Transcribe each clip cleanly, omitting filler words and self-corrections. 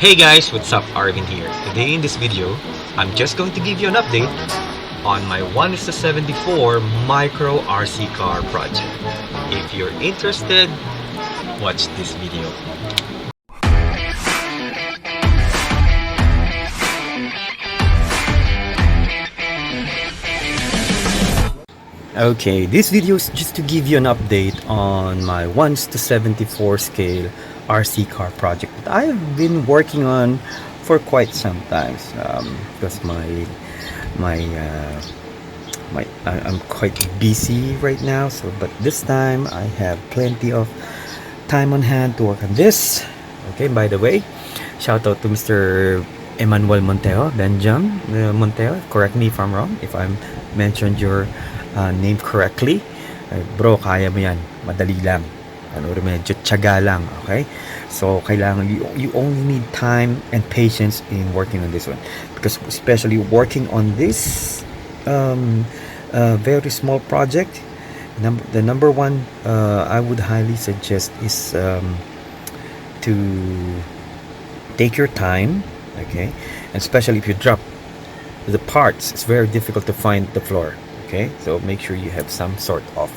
Hey guys, what's up? Arvin here. Today in this video, I'm just going to give you an update on my 1:74 micro RC car project. If you're interested, watch this video. Okay, this video is just to give you an update on my 1:74 scale RC car project that I've been working on for quite some time. Because I'm quite busy right now. But this time I have plenty of time on hand to work on this. Okay, by the way, shout out to Mr. Emmanuel Monteo, Benjamin Monteo. Correct me if I'm wrong, if I mentioned your name correctly. Bro, kaya mo yan. Madali lang. Medyo tiyaga lang. Okay? So, kailangan you only need time and patience in working on this one. Because especially working on this very small project, the number one I would highly suggest is to take your time. Okay? And especially if you drop the parts, it's very difficult to find the floor. Okay, so make sure you have some sort of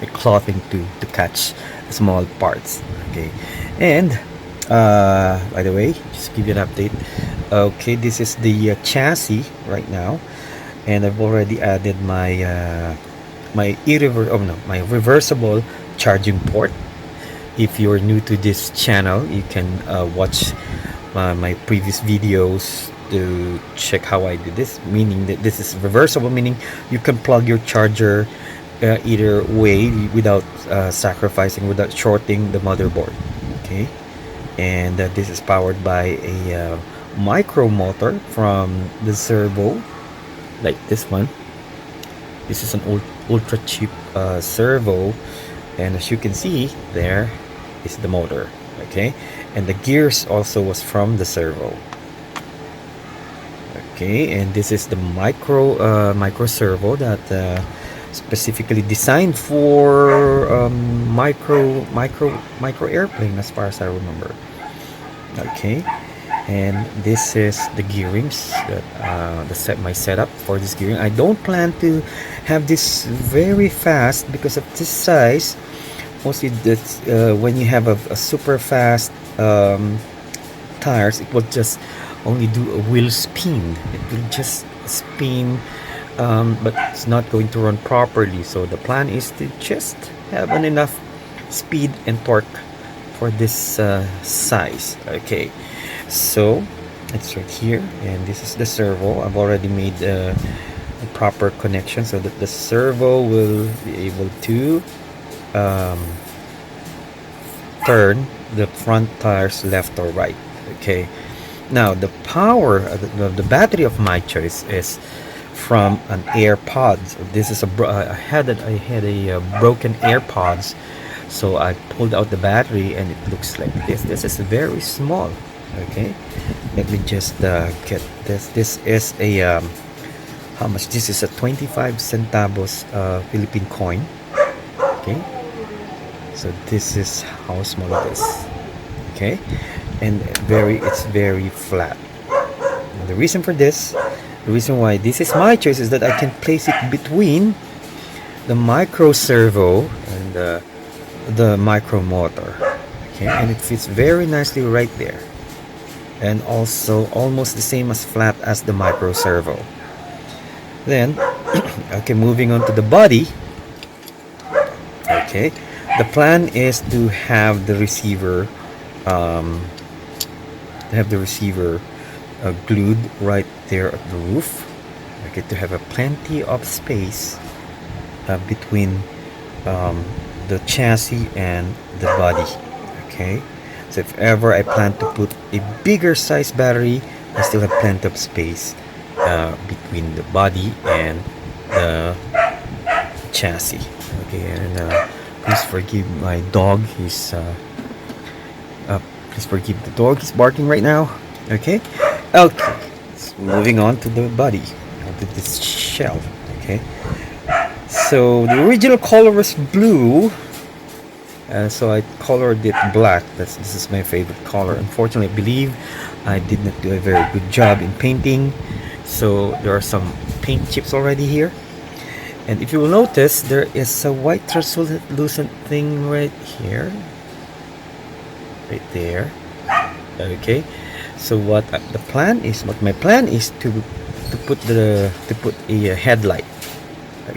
a clothing to catch small parts. Okay, and by the way, just give you an update. Okay, this is the chassis right now, and I've already added my my reversible charging port. If you're new to this channel, you can watch my previous videos to check how I do this, meaning that this is reversible, meaning you can plug your charger either way without sacrificing, without shorting the motherboard. Okay, and this is powered by a micro motor from the servo, like this one. This is an ultra cheap servo, and as you can see, there is the motor. Okay, and the gears also was from the servo. Okay, and this is the micro servo that specifically designed for micro airplane, as far as I remember. Okay, and this is the gearings that my setup for this gearing. I don't plan to have this very fast because of this size. Mostly that's when you have a super fast tires, it will just only do a wheel spin. It will just spin, but it's not going to run properly. So the plan is to just have enough speed and torque for this size. Okay, so it's right here, and this is the servo. I've already made a proper connection so that the servo will be able to turn the front tires left or right. Okay, now the power, the battery of my choice is from an AirPods. This is I had a broken AirPods, so I pulled out the battery and it looks like this. This is very small. Okay, let me just get this. This is a how much? This is a 25 centavos Philippine coin. Okay, so this is how small it is. Okay, and it's very flat. And the reason for this, the reason why this is my choice, is that I can place it between the micro servo and the micro motor. Okay, and it fits very nicely right there, and also almost the same as flat as the micro servo. Then okay, moving on to the body. Okay, the plan is to have the receiver glued right there at the roof. Okay, to have a plenty of space between the chassis and the body. Okay, so if ever I plan to put a bigger size battery, I still have plenty of space between the body and the chassis. Okay, and please forgive my dog. Please forgive the dog. He's barking right now. Okay. Okay. So moving on to the body, to this shell. Okay. So the original color was blue, So I colored it black. This is my favorite color. Unfortunately, I believe I did not do a very good job in painting, so there are some paint chips already here. And if you will notice, there is a white translucent thing right here, right there. Okay, so what my plan is to put a headlight.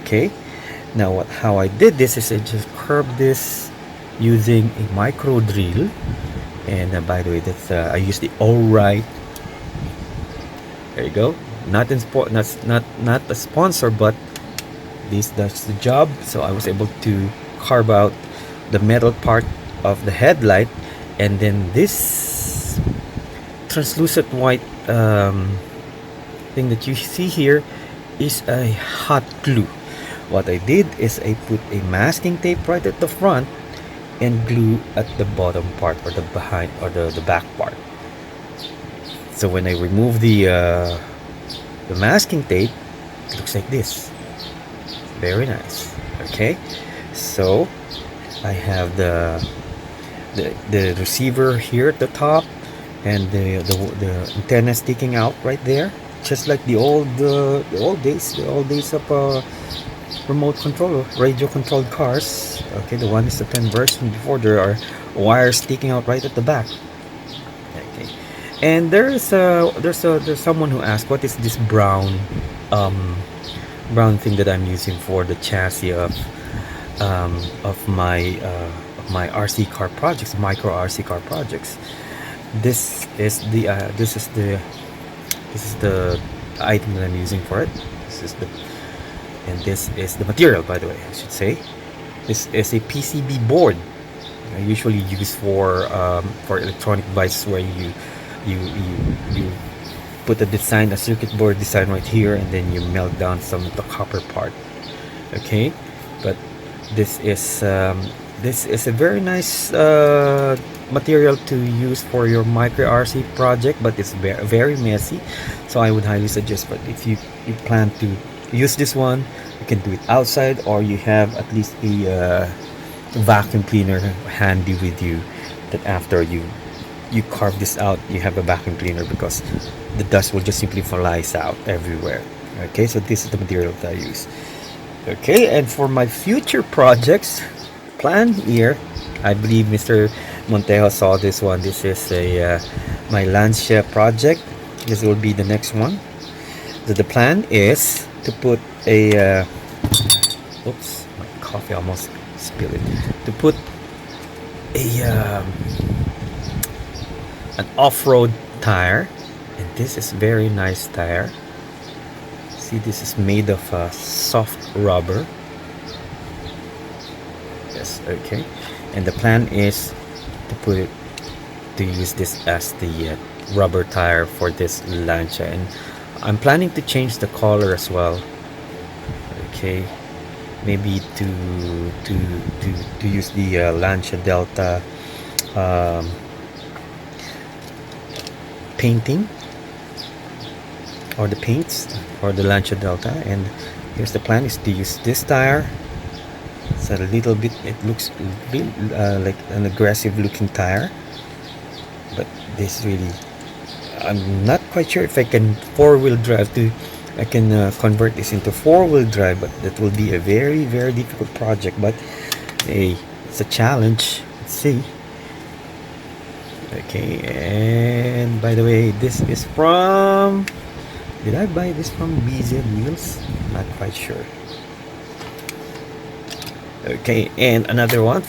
Okay, now how I did this is I just curved this using a micro drill. And by the way, that's I use the all right. There you go. Not in sport, not a sponsor, but this does the job. So I was able to carve out the metal part of the headlight, and then this translucent white thing that you see here is a hot glue. What I did is I put a masking tape right at the front and glue at the bottom part, or the behind, or the back part. So when I remove the masking tape, it looks like this. Very nice. Okay, so I have the receiver here at the top, and the antenna sticking out right there, just like the old days of remote control, radio controlled cars. Okay, the one is the 10 version. Before, there are wires sticking out right at the back. Okay, and there's someone who asked, what is this brown thing that I'm using for the chassis of my RC car projects, micro RC car projects. This is the item that I'm using for it. This is the material, by the way, I should say. This is a PCB board, usually used for electronic devices, where you put a circuit board design right here, and then you melt down some of the copper part. Okay, but this is a very nice material to use for your micro RC project, but it's very messy. So I would highly suggest, but if you plan to use this one, you can do it outside, or you have at least a vacuum cleaner handy with you, that after you carve this out, you have a vacuum cleaner, because the dust will just simply flies out everywhere. Okay, so this is the material that I use. Okay, and for my future projects plan here, I believe Mr. Montejo saw this one. This is my Lancia project. This will be the next one. So the plan is to put a oops, my coffee almost spilled it. To put an off-road tire, and this is very nice tire. See, this is made of soft rubber. Yes, okay. And the plan is to use this as the rubber tire for this Lancia, and I'm planning to change the color as well. Okay, maybe to use the Lancia Delta painting, or the paints for the Lancia Delta. And here's the plan, is to use this tire. It's a little bit, it looks like an aggressive looking tire, but this really, I'm not quite sure if I can convert this into four-wheel drive, but that will be a very, very difficult project. But hey, it's a challenge. Let's see. Okay, and by the way, this is from, did I buy this from BZ Wheels? Not quite sure. Okay, and another one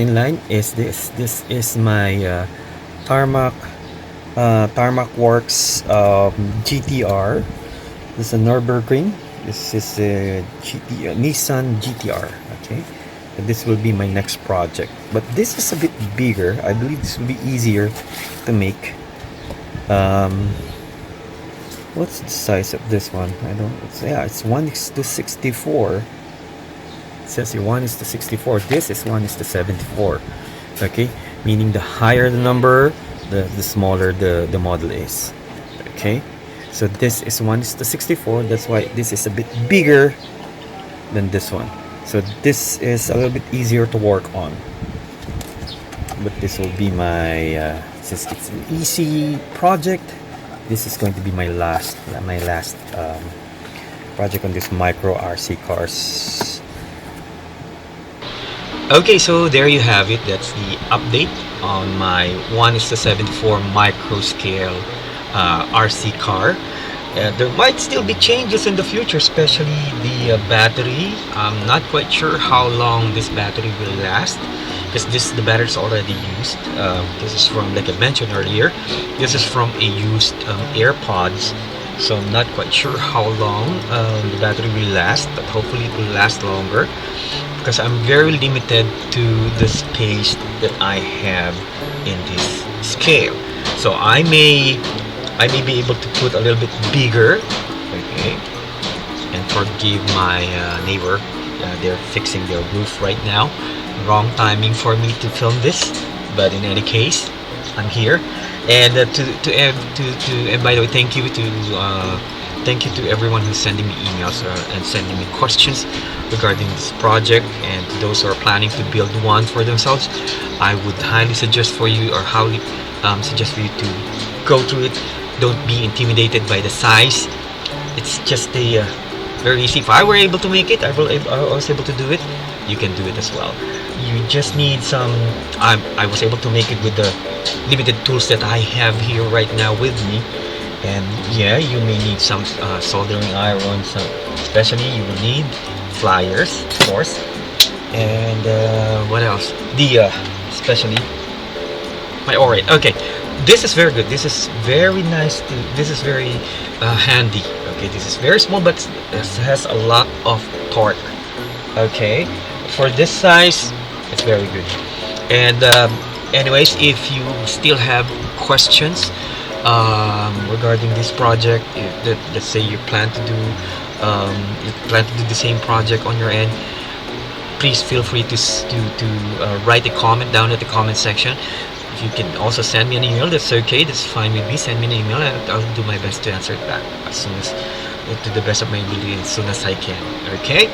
in line is this. This is my Tarmac Works GTR. This is a Nürburgring. This is a Nissan GTR. Okay, and this will be my next project, but this is a bit bigger. I believe this will be easier to make. What's the size of this one? I don't. It's 1:64. It says here 1:64. This is 1:74. Okay, meaning the higher the number, the smaller the model is. Okay, so this is 1:64. That's why this is a bit bigger than this one. So this is a little bit easier to work on, but this will be my since it's an easy project, this is going to be my last project on this micro RC cars. Okay, so there you have it. That's the update on my 1:74 micro scale RC car. There might still be changes in the future, especially the battery. I'm not quite sure how long this battery will last, because the battery is already used. This is from, like I mentioned earlier, this is from a used AirPods, so I'm not quite sure how long the battery will last, but hopefully it will last longer, because I'm very limited to the space that I have in this scale. So I may be able to put a little bit bigger, okay, and forgive my neighbor. They're fixing their roof right now. Wrong timing for me to film this, but in any case, I'm here. And and by the way, thank you to everyone who's sending me emails and sending me questions regarding this project, and to those who are planning to build one for themselves. I would highly suggest for you, or highly suggest for you to go through it. Don't be intimidated by the size. It's just a very easy. If I were able to make it, I was able to do it. You can do it as well. You just need some. I was able to make it with the limited tools that I have here right now with me. And yeah, you may need some soldering iron. Especially you will need pliers, of course. And what else? Especially my alright. Okay. This is very good. This is very nice. This is very handy. Okay, this is very small, but it has a lot of torque. Okay, for this size, it's very good. And anyways, if you still have questions regarding this project, let's say you plan to do the same project on your end, please feel free to write a comment down at the comment section. You can also send me an email. That's okay. That's fine with me. Send me an email, and I'll do my best to answer it back as soon as, to the best of my ability, as soon as I can. Okay.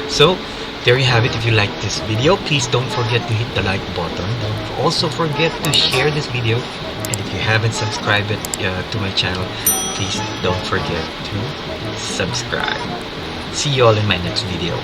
So there you have it. If you like this video, please don't forget to hit the like button. Don't also forget to share this video. And if you haven't subscribed to my channel, please don't forget to subscribe. See you all in my next video.